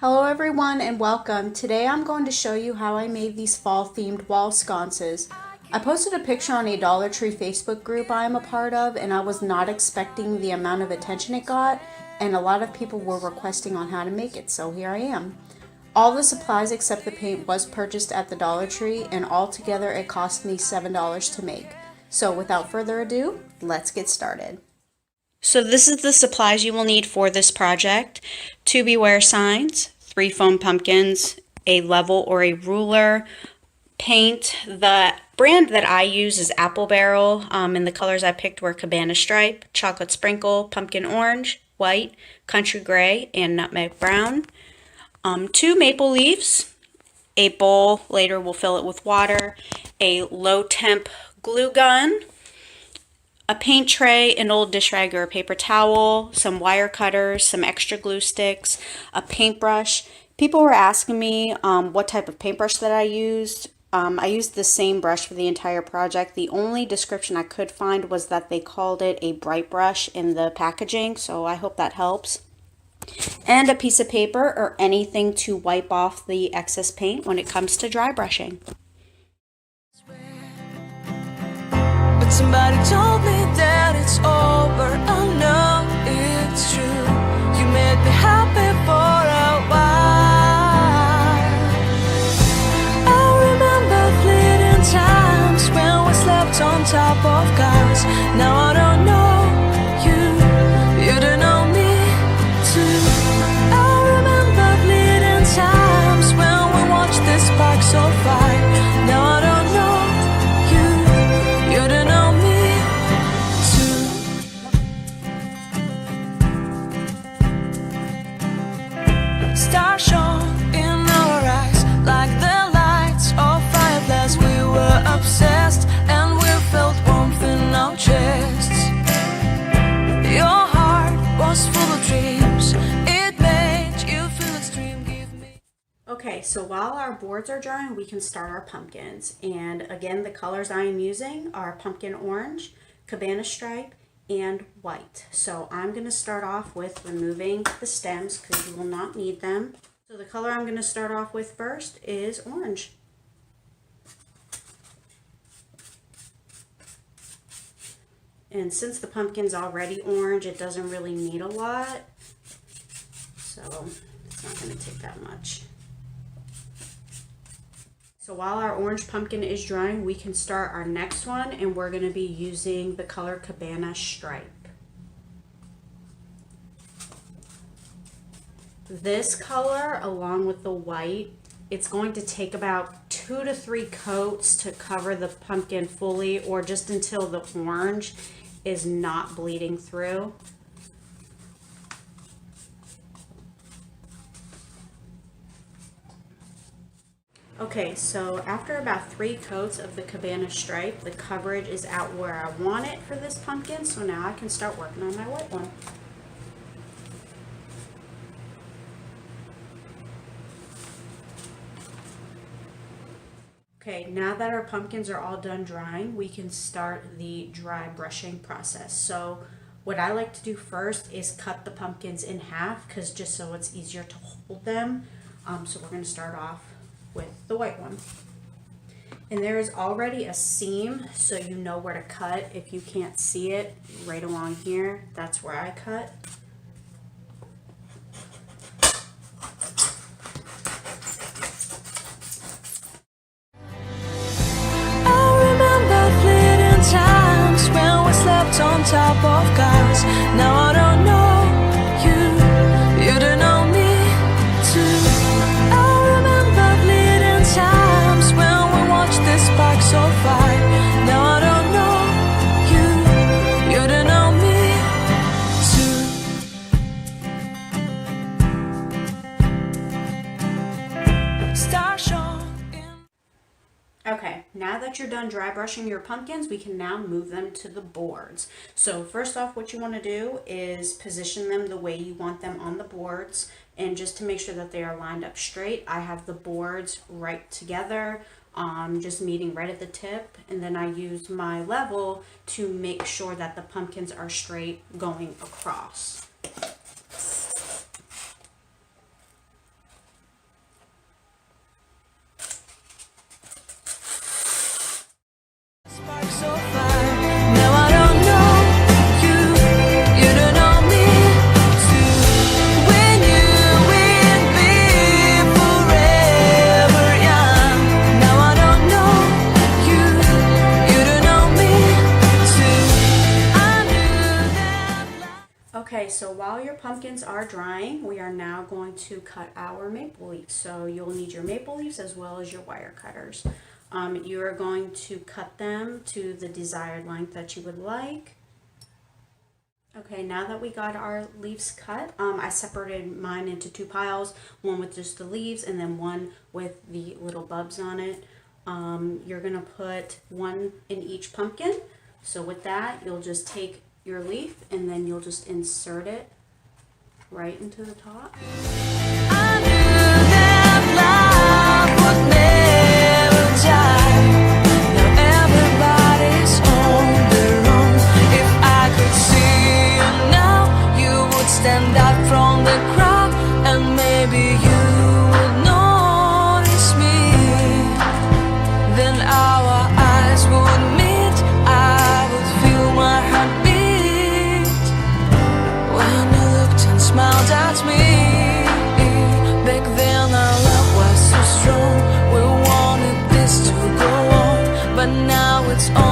Hello everyone and welcome. Today I'm going to show you how I made these fall themed wall sconces. I posted a picture on a Dollar Tree Facebook group I am a part of, and I was not expecting the amount of attention it got, and a lot of people were requesting on how to make it, so here I am. All the supplies except the paint was purchased at the Dollar Tree, and altogether it cost me $7 to make. So without further ado, let's get started. So this is the supplies you will need for this project. 2 beware signs, 3 foam pumpkins, a level or a ruler, paint. The brand that I use is Apple Barrel, and the colors I picked were Cabana Stripe, Chocolate Sprinkle, Pumpkin Orange, White, Country Gray, and Nutmeg Brown. 2 maple leaves, a bowl, later we'll fill it with water, a low temp glue gun, a paint tray, an old dish rag or a paper towel, some wire cutters, some extra glue sticks, a paintbrush. People were asking me what type of paintbrush that I used. I used the same brush for the entire project. The only description I could find was that they called it a bright brush in the packaging, so I hope that helps. And a piece of paper or anything to wipe off the excess paint when it comes to dry brushing. But somebody told me that it's over. I know it's true. You made me happy for a while. I remember fleeting times when we slept on top of cars. Now I don't know you, you don't know me too. I remember fleeting times when we watched the sparks so fire. Now I don't know you, you don't know. Stars shone in our eyes like the lights of fireflies. We were obsessed and we felt warmth in our chests. Your heart was full of dreams. It made you feel extreme. Give me. Okay, so while our boards are drying, we can start our pumpkins. And again, the colors I am using are Pumpkin Orange, Cabana Stripe, and White. So I'm going to start off with removing the stems because you will not need them. So the color I'm going to start off with first is orange. And since the pumpkin's already orange, it doesn't really need a lot. So it's not going to take that much. So while our orange pumpkin is drying, we can start our next one, and we're going to be using the color Cabana Stripe. This color, along with the white, it's going to take about 2 to 3 coats to cover the pumpkin fully, or just until the orange is not bleeding through. Okay, so after about 3 coats of the Cabana Stripe, the coverage is out where I want it for this pumpkin, so now I can start working on my white one. Okay, now that our pumpkins are all done drying, we can start the dry brushing process. So what I like to do first is cut the pumpkins in half, because just so it's easier to hold them. So we're going to start off with the white one. And there is already a seam, so you know where to cut. If you can't see it, right along here, that's where I cut. I remember fleeting times when we slept on top of cars. Now I don't know you, you don't know me too. I remember fleeting times when we watched the sparks so fire. Now I don't know you, you don't know me too. Stars shone in. Okay, now that you're done dry brushing your pumpkins, we can now move them to the boards. So first off, what you want to do is position them the way you want them on the boards. And just to make sure that they are lined up straight, I have the boards right together, just meeting right at the tip. And then I use my level to make sure that the pumpkins are straight going across. while your pumpkins are drying, we are now going to cut our maple leaves. So you'll need your maple leaves as well as your wire cutters. You are going to cut them to the desired length that you would like. Okay, now that we got our leaves cut, I separated mine into two piles, one with just the leaves and then one with the little bulbs on it. You're gonna put one in each pumpkin. So with that, you'll just take your leaf and then you'll just insert it right into the top. I knew that love would never die. Now everybody's on their own. If I could see you now, you would stand out from the crowd, and maybe you would notice me. Then our eyes would meet. I would feel my heart beat when you looked and smiled at me. Back then our love was so strong. We wanted this to go on, but now it's all